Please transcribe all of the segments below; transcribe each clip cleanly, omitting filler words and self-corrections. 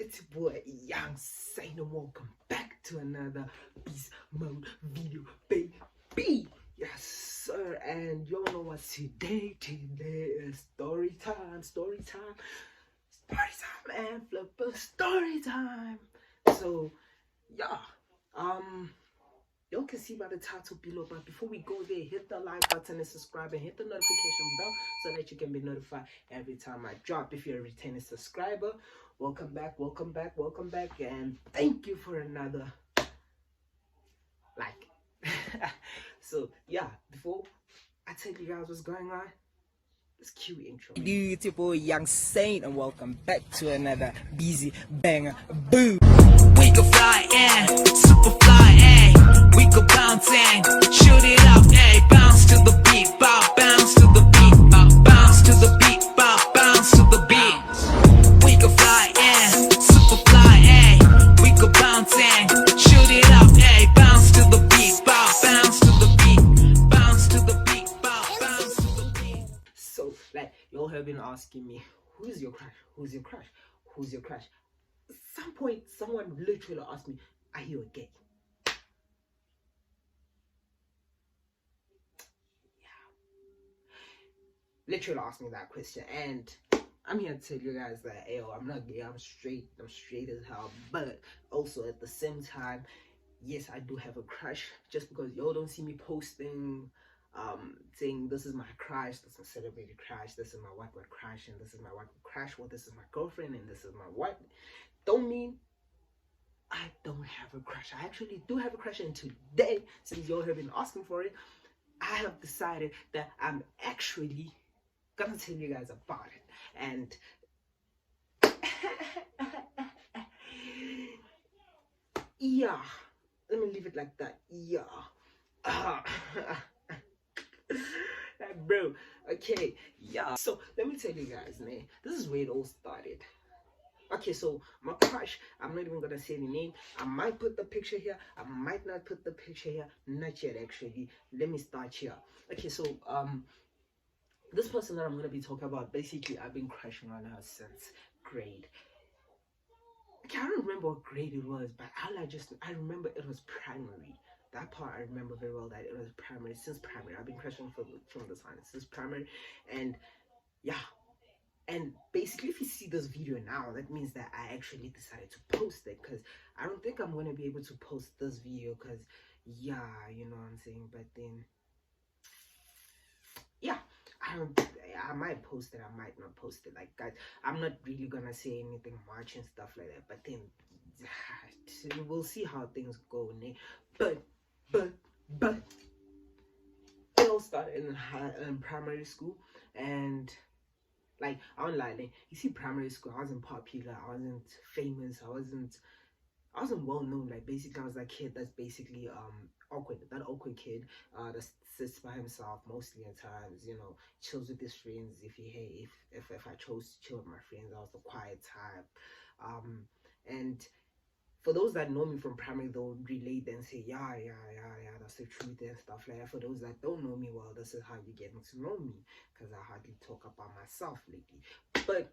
It's your boy Young Saint and welcome back to another Beast Mode video, baby. Yes, sir. And y'all know what today is story time, and flipper story time. So yeah, y'all can see by the title below, but before we go there, hit the like button and subscribe and hit the notification bell so that you can be notified every time I drop. If you're a returning subscriber, welcome back, and thank you for another like. So yeah, before I tell you guys what's going on, this cute intro. It's your boy Young Saint and welcome back to another busy banger boom. We go fly, super fly, we go bouncing, shoot it up, bounce to the beat, bounce to the beat, bounce to the beat, bounce to the beat. We go fly, super fly, we go bouncing, shoot it up, bounce to the beat, bounce to the beat, bounce to the beat, bounce to the beat. So like y'all have been asking me, who's your crush? Who's your crush? Who's your crush? At some point, someone literally asked me, "Are you a gay?" Literally asked me that question, and I'm here to tell you guys that I'm not gay, I'm straight as hell. But also at the same time, yes, I do have a crush. Just because y'all don't see me posting saying this is my crush, this is my celebrated crush, this is my what crush, and this is my what crush, well, this is my girlfriend and this is my what, don't mean I don't have a crush. I actually do have a crush, and today, since y'all have been asking for it, I have decided that I'm actually gonna tell you guys about it. And yeah, let me leave it like that. Yeah. Like, bro, okay, yeah. So let me tell you guys, man, this is where it all started. Okay, so my crush, I'm not even gonna say the name. I might put the picture here, I might not put the picture here, not yet actually. Let me start here. Okay, so this person that I'm gonna be talking about, basically I've been crushing on her since grade. Okay, I don't remember what grade it was, but I remember it was primary. That part I remember very well, that it was primary. Since primary, I've been crushing from the time since primary. And yeah, and basically if you see this video now, that means that I actually decided to post it, because I don't think I'm going to be able to post this video, because yeah, you know what I'm saying. But then yeah, I might post it, I might not post it. Like, guys, I'm not really gonna say anything much and stuff like that, but then we'll see how things go. But it all started in primary school. And like, I don't lie, you see, primary school, I wasn't popular, I wasn't famous, I wasn't well known. Like, basically I was that kid that's basically that awkward kid that sits by himself mostly at times, you know, chills with his friends. If I chose to chill with my friends, I was the quiet type. And for those that know me from primary, they'll relate and say, yeah, that's the truth and stuff like that. For those that don't know me well, this is how you're getting to know me, because I hardly talk about myself lately. But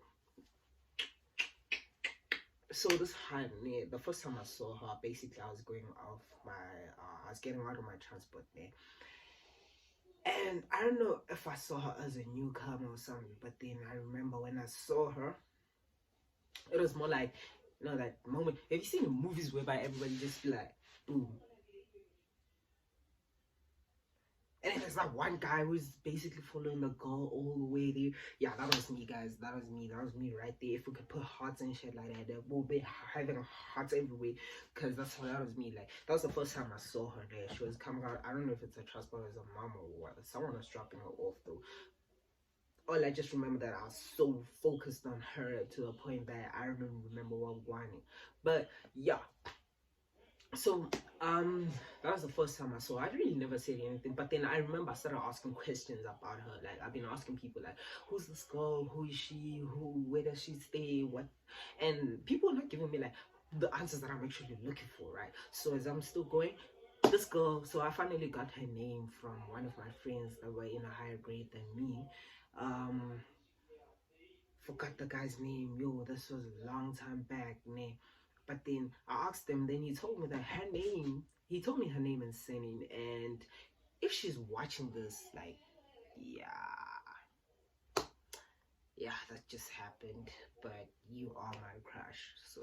so this honey, the first time I saw her, basically I was getting out of my transport there. And I don't know if I saw her as a newcomer or something, but then I remember when I saw her, it was more like, you know, that moment. Have you seen the movies whereby everybody just be like, boom? And then there's that one guy who's basically following the girl all the way there. Yeah, that was me, guys. That was me right there. If we could put hearts and shit like that, we'll be having hearts everywhere, because that was me. Like, that was the first time I saw her there. She was coming out. I don't know if it's a transport as a mom or what. Someone was dropping her off though. All I just remember that I was so focused on her to the point that I don't even remember what whining. But yeah. So that was the first time I saw her. I really never said anything, but then I remember I started asking questions about her. Like, I've been asking people, like, who's this girl, who is she, where does she stay, what, and people are not giving me like the answers that I'm actually looking for, right? So as I'm still going, this girl, so I finally got her name from one of my friends that were in a higher grade than me. forgot the guy's name. Yo, this was a long time back, ne. But then I asked him, then he told me that her name, he told me her name and surname. And if she's watching this, like, yeah, that just happened. But you are my crush, so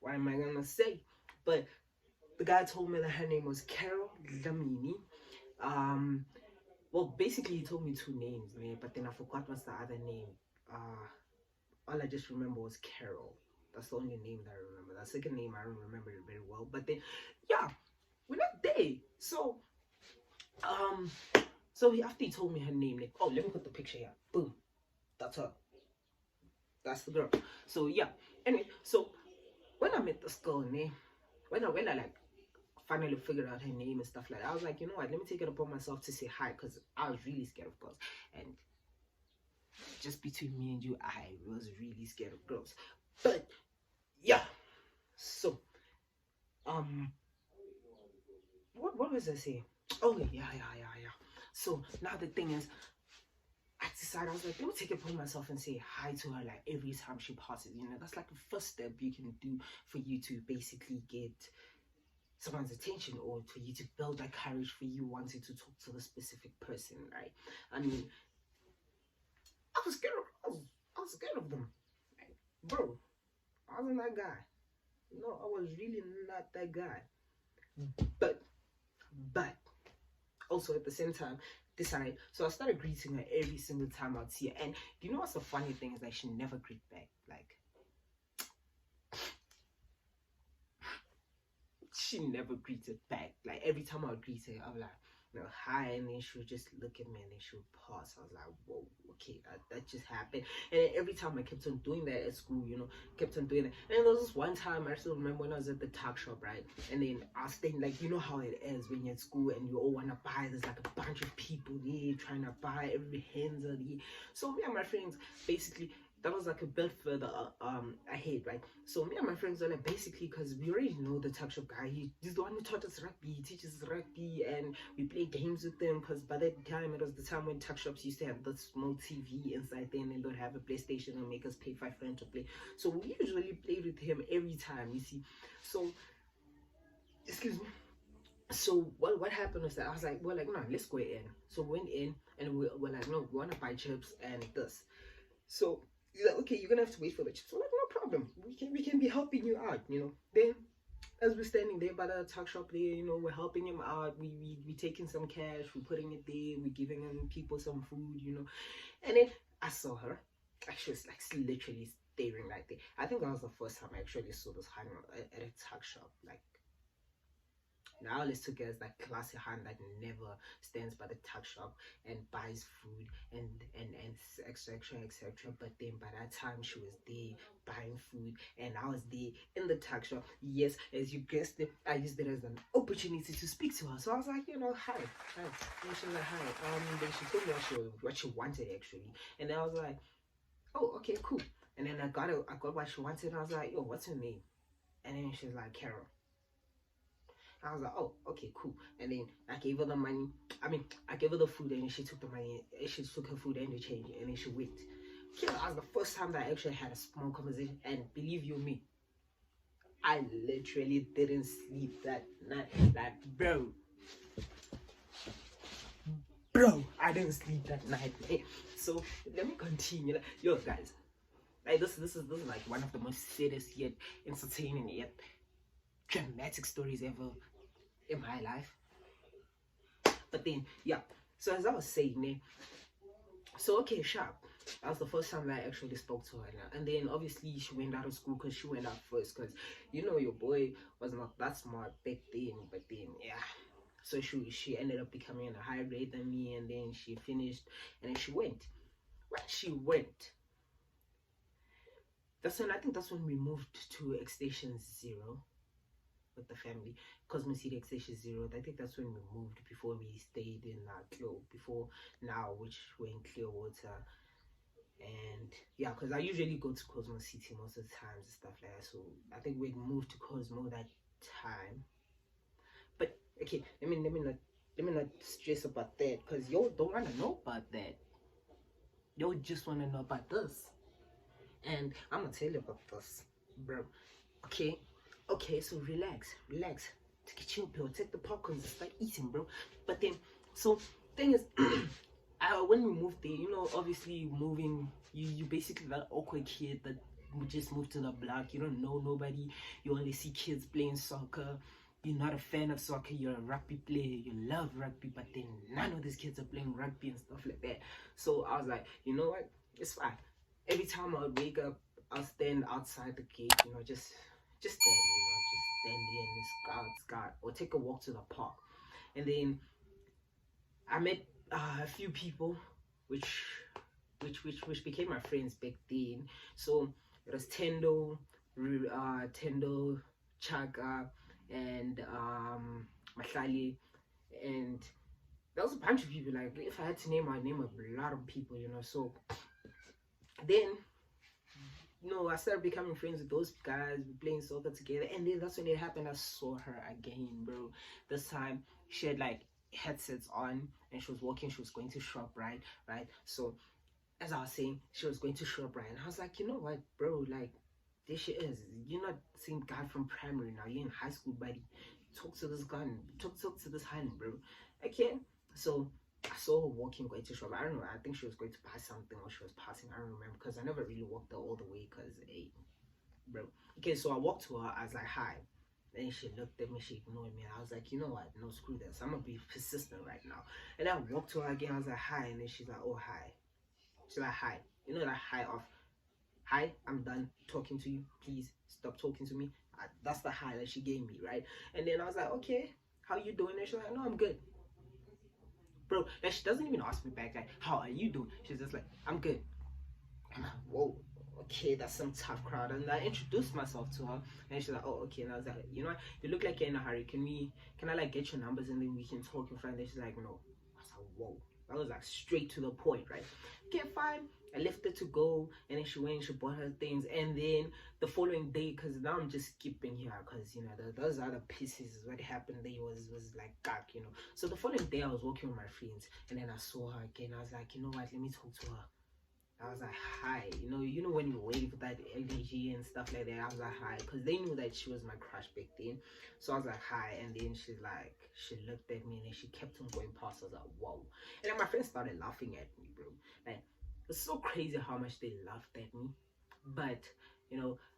what am I gonna say? But the guy told me that her name was Carol Dlamini. Well, basically he told me two names, man, but then I forgot what's the other name. All I just remember was Carol. That's the only name that I remember. The second name I don't remember it very well. But then, yeah, we're not there. So, after he told me her name, like, oh, let me put the picture here. Boom, that's her. That's the girl. So yeah. Anyway, so when I met this girl, when I like finally figured out her name and stuff like that, I was like, you know what, let me take it upon myself to say hi, because I was really scared of girls. And just between me and you, I was really scared of girls. But yeah, so what was I saying? Oh yeah. So now the thing is, I decided, I was like, let me take it upon myself and say hi to her like every time she passes. You know, that's like the first step you can do for you to basically get someone's attention, or for you to build that courage for you wanting to talk to the specific person, right? I mean, I was scared of them. Like, bro, I wasn't that guy. No, I was really not that guy. But also at the same time, decide. So I started greeting her every single time I'd see her. And you know what's the funny thing is that she never greet back. Like, she never greeted back. Like, every time I would greet her, I was like, you know, hi, and then she would just look at me and then she would pause. I was like, whoa, okay, that just happened. And then every time I kept on doing that at school, you know, kept on doing that. And there was this one time, I still remember, when I was at the tuck shop, right? And then I was staying, like, you know how it is when you're at school and you all want to buy. There's like a bunch of people there trying to buy, every hands are there. So me and my friends, basically, that was like a bit further ahead, right? So me and my friends were like, basically, because we already know the tuck shop guy, he's the one who taught us rugby, he teaches rugby, and we play games with him, because by that time, it was the time when tuck shops used to have the small TV inside there, and they would have a PlayStation and make us pay 5 rand to play. So we usually played with him every time, you see. So, excuse me. So what happened was that I was like, well, like, no, let's go in. So we went in, and we're like, no, we want to buy chips and this. So he's like, okay, you're gonna have to wait for the chips. I'm like, no problem. We can be helping you out, you know. Then as we're standing there by the tuck shop there, you know, we're helping him out. We taking some cash, we're putting it there, we're giving him people some food, you know. And then I saw her. She was like literally staring right there. I think that was the first time I actually saw this hanging at a tuck shop. Like, now let's took it as that classy hand that never stands by the tuck shop and buys food and etc. But then by that time she was there buying food and I was there in the tuck shop. Yes, as you guessed it, I used it as an opportunity to speak to her. So I was like, you know, hi. And she was like, hi. Then she told me what she wanted actually, and then I was like, oh, okay, cool. And then I got what she wanted, and I was like, yo, what's her name? And then she's like, Carol. I was like, oh, okay, cool. And then I gave her the money. I gave her the food, and she took the money. She took her food and the change, and then she went. Okay, that was the first time that I actually had a small conversation. And believe you me, I literally didn't sleep that night. Like, bro, I didn't sleep that night. Hey, so let me continue. Yo, guys, like this is like one of the most saddest yet entertaining yet dramatic stories ever in my life. But then, yeah, so as I was saying, so okay, sharp. That was the first time I actually spoke to her. And then obviously she went out of school because she went out first, because you know your boy was not that smart back then. But then, yeah, so she ended up becoming in a higher grade than me, and then she finished, and then she went. When she went, I think that's when we moved to Extension 0 with the family. Cosmo City Extension 0. I think that's when we moved before we stayed in before now, which we're in Clearwater. And yeah, because I usually go to Cosmo City most of the times and stuff like that. So I think we moved to Cosmo that time. But okay, let me not stress about that, because you don't want to know about that. they would just want to know about this. And I'm gonna tell you about this, bro. Okay, so relax. Take a chill pill, take the popcorn and start eating, bro. But then, so thing is, when we moved there, obviously moving, you basically that awkward kid that just moved to the block. You don't know nobody. You only see kids playing soccer. You're not a fan of soccer. You're a rugby player. You love rugby, but then none of these kids are playing rugby and stuff like that. So I was like, you know what? It's fine. Every time I would wake up, I'll stand outside the gate. Just stand. Just stand here in this sky, or take a walk to the park. And then I met a few people, which became my friends back then. So it was Tendo, Chaka, and Mahlali, and there was a bunch of people. Like, if I had to name, I'd name a lot of people, So then, I started becoming friends with those guys. We playing soccer together, and then that's when it happened. I saw her again, bro. This time she had like headsets on, and she was walking. She was going to ShopRite, right? So as I was saying, she was going to ShopRite, and I was like, you know what, bro? Like, there she is. You're not the same guy from primary now. You're in high school, buddy. Talk to this guy. Talk to this hand, bro. Okay. So I saw her walking, going to shop. I don't know. I think she was going to buy something, or she was passing. I don't remember, because I never really walked there all the way. Cause, hey, bro. Okay, so I walked to her. I was like, hi. Then she looked at me. She ignored me. And I was like, you know what? No, screw this. I'm gonna be persistent right now. And I walked to her again. I was like, hi. And then she's like, oh, hi. She's like, hi. You know that hi of, hi, I'm done talking to you. Please stop talking to me. That's the hi that she gave me, right? And then I was like, okay, how you doing? And she's like, no, I'm good. Bro, like, she doesn't even ask me back, like, how are you doing? She's just like, I'm good. I'm like, whoa, okay, that's some tough crowd. And I introduced myself to her, and she's like, oh, okay. And I was like, you know what, you look like you're in a hurry. Can I like get your numbers, and then we can talk in front? And she's like, no. I was like, whoa. That was like straight to the point, right? Okay, fine. I left her to go, and then she went and she bought her things. And then the following day, because now I'm just skipping here, because those other pieces, what happened there was like gag, So the following day I was walking with my friends, and then I saw her again. I was like, you know what, let me talk to her. I was like, hi. You know when you're waiting for that LDG and stuff like that. I was like, hi, because they knew that she was my crush back then. So I was like, hi. And then she looked at me, and then she kept on going past. I was like, whoa. And then my friends started laughing at me, bro. Like, it's so crazy how much they laughed at me. But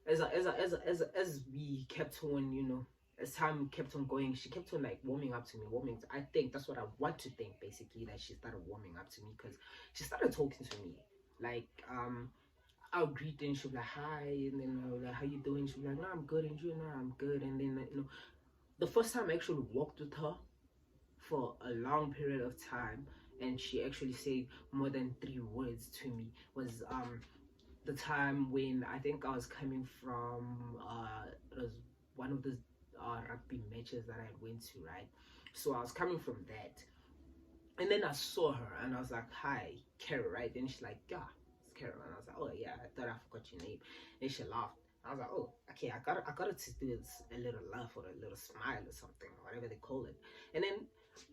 as we kept on, as time kept on going, she kept on like warming up to me. I think that's what I want to think, basically, that she started warming up to me, because she started talking to me. Like, I'll greet her, and she'll be like, hi, and then I'll like, how you doing? She'll be like, no, I'm good. And you know, I'm good. And then the first time I actually walked with her for a long period of time, and she actually said more than 3 words to me, was the time when I think I was coming from it was one of the rugby matches that I went to, right? So I was coming from that, and then I saw her, and I was like, hi, Carol, right? And she's like, yeah, it's Carol. And I was like, oh yeah, I thought I forgot your name. And she laughed. I was like, oh, okay, I got to do a little laugh or a little smile or something, whatever they call it. And then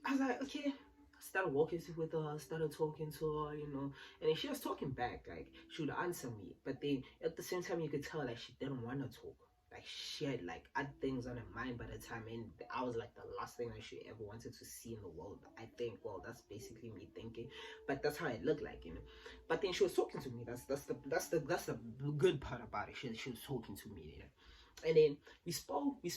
I was like, okay. I started walking with her, started talking to her, and then she was talking back. Like, she would answer me, but then at the same time, you could tell that she didn't want to talk. Like, she had like other things on her mind by the time, and I was like the last thing that she ever wanted to see in the world. I think, well, that's basically me thinking, but that's how it looked like, But then she was talking to me. That's the good part about it. She was talking to me, And then we spoke,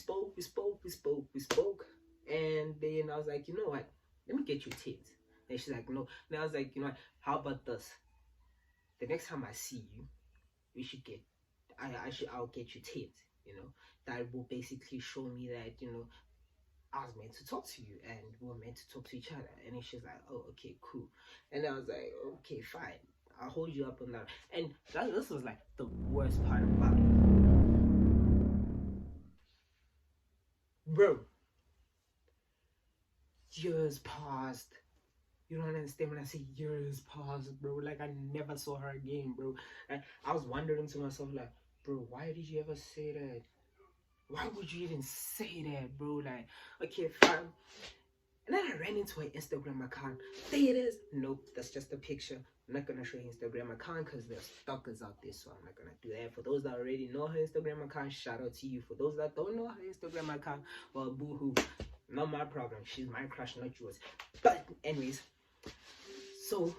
and then I was like, you know what? Let me get you tits. And she's like, no. And I was like, you know what? How about this? The next time I see you, we should get. I'll get you tits. That will basically show me that I was meant to talk to you, and we were meant to talk to each other. And then she's like, oh, okay, cool. And I was like, okay, fine. I'll hold you up on that. And this was like the worst part about it, bro. Years passed. You don't understand when I say years passed, bro. Like, I never saw her again, bro. And I was wondering to myself, like, bro, why did you ever say that? Why would you even say that, bro? Like, okay, fine. And then I ran into her Instagram account. There it is. Nope, that's just a picture. I'm not gonna show you Instagram account because there's stalkers out there, so I'm not gonna do that. For those that already know her Instagram account, shout out to you. For those that don't know her Instagram account, well, boo-hoo, not my problem. She's my crush, not yours. But anyways, so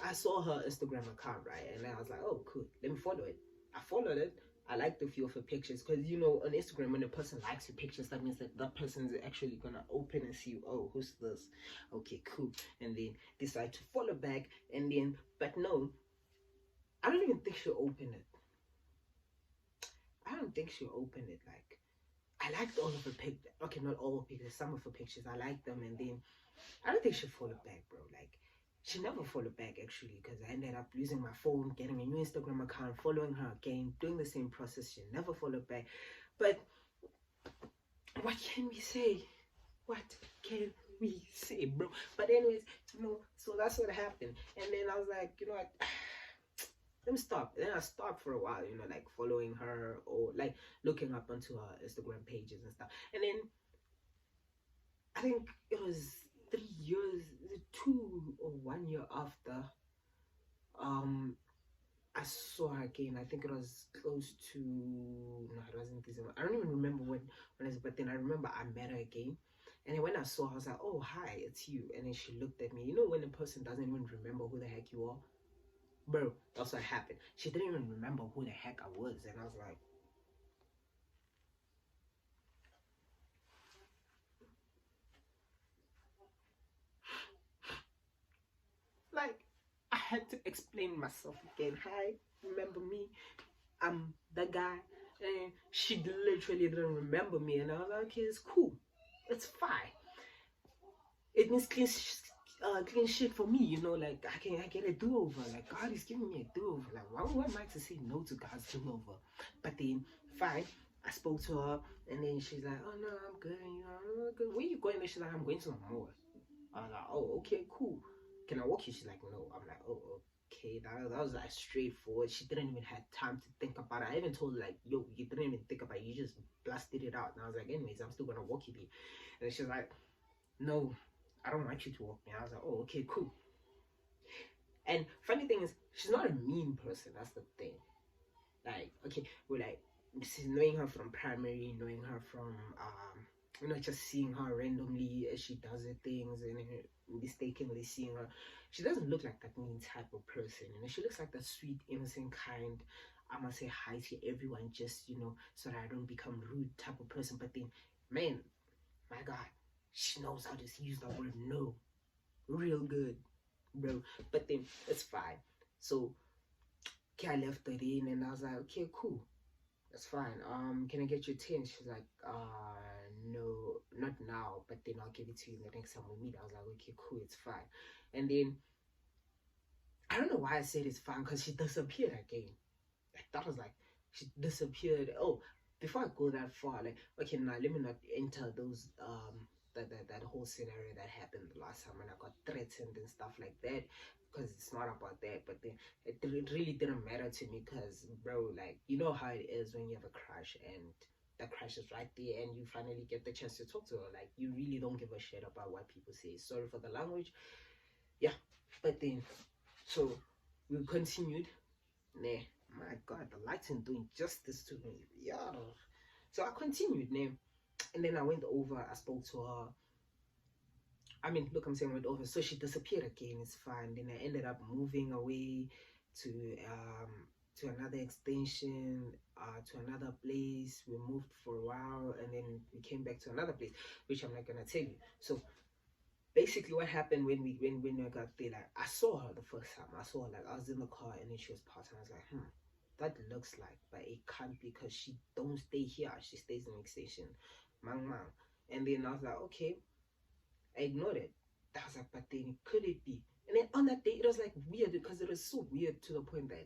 I saw her Instagram account, right, and then I was like, oh, cool, let me follow it. I followed it. I liked a few of her pictures because, you know, on Instagram, when a person likes your pictures, that means that that person is actually gonna open and see, oh, who's this? Okay, cool. And then decide to follow back, and then, but no, I don't even think she'll open it. I don't think she'll open it. Like, I liked all of her pictures. Okay, not all of her pictures, some of her pictures. I liked them, and then I don't think she'll follow back, bro. Like, she never followed back actually, because I ended up losing my phone, getting a new Instagram account, following her again, doing the same process. She never followed back. But what can we say? What can we say, bro? But anyways, you know, so that's what happened. And then I was like, you know what? Let me stop. And then I stopped for a while, you know, like following her or like looking up onto her Instagram pages and stuff. And then I think it was 3 years, 2 or 1 year after, I saw her again. I think it was close to, no, it wasn't December. I don't even remember when it was, but then I remember I met her again. And then when I saw her, I was like, oh, hi, it's you. And then she looked at me. You know when a person doesn't even remember who the heck you are? Bro, that's what happened. She didn't even remember who the heck I was. And I was like, I had to explain myself again. Hi, remember me? I'm the guy. And she literally didn't remember me. And I was like, okay, it's cool. It's fine. It means clean shit for me, you know, like I get a do-over. Like, God is giving me a do-over. Like, why am I to say no to God's do-over? But then fine, I spoke to her, and then she's like, oh no, I'm good, you know, I'm good. Where you going? And she's like, I'm going to the mall. I was like, oh, okay, cool. Can I walk you? She's like, no. I'm like, oh, okay. That was like straightforward. She didn't even have time to think about it. I even told her, like, yo, you didn't even think about it. You just blasted it out. And I was like, anyways, I'm still gonna walk you there. And she's like, no, I don't want you to walk me. I was like, oh, okay, cool. And funny thing is, she's not a mean person. That's the thing. Like, okay, we're like, knowing her from primary, knowing her from you know, just seeing her randomly as she does her things, and mistakenly seeing her, she doesn't look like that mean type of person. You know, she looks like that sweet, innocent, kind, I must say hi to everyone, just, you know, so that I don't become rude type of person. But then, man, my God, she knows how to use the word no real good, bro. But then it's fine. So okay, I left her in, and I was like, okay, cool, that's fine. Can I get your 10? She's like, no, not now, but then I'll give it to you the next time we meet. I was like, okay, cool, it's fine. And then I don't know why I said it's fine, because she disappeared again. Like, that was like, she disappeared. Oh, before I go that far, like, okay, now let me not enter those that whole scenario that happened the last time when I got threatened and stuff like that, because it's not about that. But then it really didn't matter to me, because, bro, like, you know how it is when you have a crush and the crush is right there and you finally get the chance to talk to her. Like, you really don't give a shit about what people say. Sorry for the language. Yeah. But then, so we continued. Nah, my God, the lighting doing justice to me. Yeah. So I continued, nah. And then I went over, I spoke to her. I mean, look, I'm saying went over. So she disappeared again, it's fine. Then I ended up moving away to another extension, to another place. We moved for a while, and then we came back to another place, which I'm not gonna tell you. So basically what happened when I got there, like, I saw her the first time. I saw her, like, I was in the car, and then she was passing. I was like, that looks like, but it can't be, because she don't stay here, she stays in the extension, mang. And then I was like, okay, I ignored it. I was like, but then could it be? And then on that day, it was like weird, because it was so weird to the point that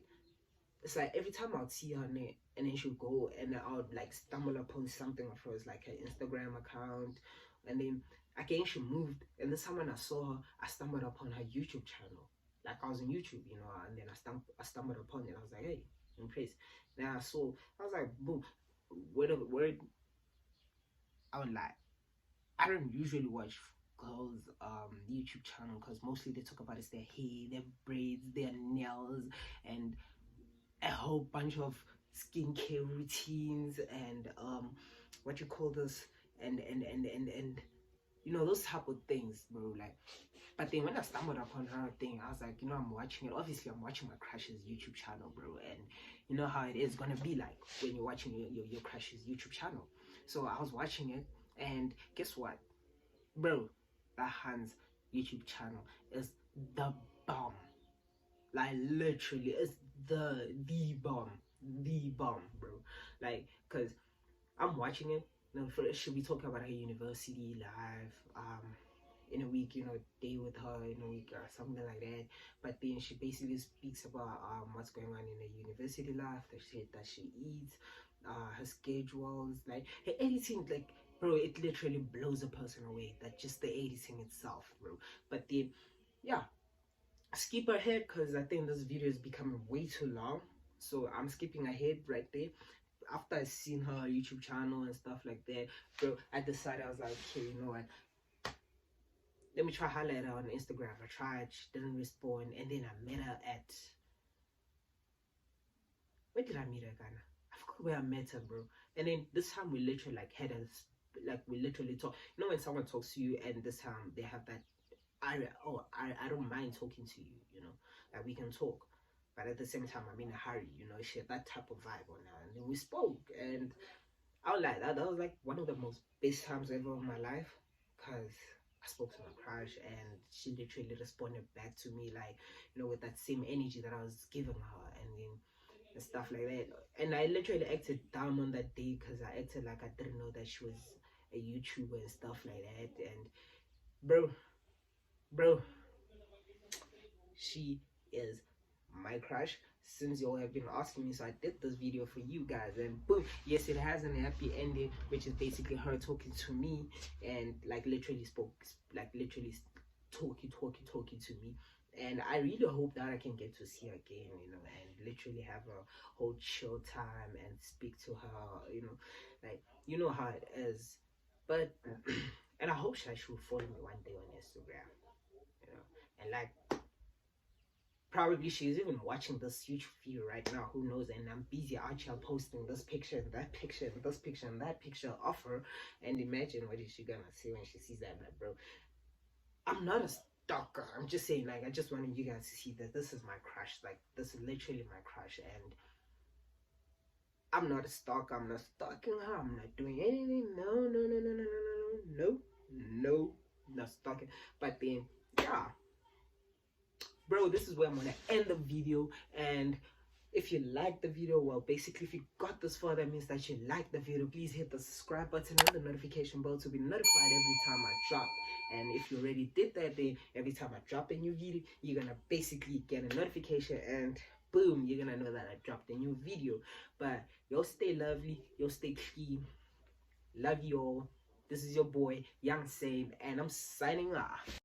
it's like every time I'd see her and then she'll go, and then I would like stumble upon something of hers, like her Instagram account, and then again she moved, and then someone I saw her, I stumbled upon her YouTube channel. Like, I was on YouTube, you know, and then I stumbled upon it. I was like, hey, impressed. Then I was like, boom, word, I would lie. I don't usually watch girls YouTube channel because mostly they talk about is their hair, their braids, their nails, and a whole bunch of skincare routines and what you call this and you know, those type of things, bro. Like, but then when I stumbled upon her thing, I was like, you know, I'm watching it. Obviously, I'm watching my crush's YouTube channel, bro. And you know how it is gonna be like when you're watching your crush's YouTube channel. So I was watching it, and guess what, bro? That Hans YouTube channel is the bomb. Like literally, it's the bomb, bro. Like, cause I'm watching it. You know, she'll be talking about her university life, in a week, you know, day with her in a week or something like that. But then she basically speaks about what's going on in her university life, the shit that she eats, her schedules, like her editing, like bro, it literally blows a person away. That just the editing itself, bro. But then, yeah, skip ahead because I think this video is becoming way too long. So I'm skipping ahead right there. After I seen her YouTube channel and stuff like that, bro, I decided, I was like, okay, you know what? Let me try highlight her on Instagram. I tried, she didn't respond, and then I met her at, where did I meet her, Ghana? I forgot where I met her, bro. And then this time we literally like had a, like we literally talk. You know when someone talks to you and this time they have that, I don't mind talking to you, you know, like we can talk, but at the same time I'm in a hurry, you know, shit, that type of vibe on her. And then we spoke, and I was like, that was like one of the most best times ever of my life, because I spoke to my crush and she literally responded back to me, like, you know, with that same energy that I was giving her, and then and stuff like that. And I literally acted dumb on that day because I acted like I didn't know that she was a YouTuber and stuff like that. And bro, she is my crush. Since y'all have been asking me, so I did this video for you guys, and boom, yes, it has a happy ending, which is basically her talking to me and like literally talking to me. And I really hope that I can get to see her again, you know, and literally have a whole chill time and speak to her, you know, like, you know how it is. But and I hope she will follow me one day on Instagram, you know, and like probably she's even watching this YouTube video right now, who knows. And I'm busy out here posting this picture and that picture and this picture and that picture of her, and imagine what is she gonna say when she sees that. Like, bro, I'm not a stalker, I'm just saying, like, I just wanted you guys to see that this is my crush. Like, this is literally my crush, and I'm not a stalker, I'm not stalking her, I'm not doing anything. No, not stalking. But then, yeah, bro, this is where I'm gonna end the video. And if you like the video, well, basically if you got this far, that means that you like the video. Please hit the subscribe button and the notification bell to be notified every time I drop. And if you already did that, then every time I drop a new video, you're gonna basically get a notification, and boom, you're gonna know that I dropped a new video. But y'all stay lovely, y'all stay clean, love you all. This is your boy Young Same, and I'm signing off.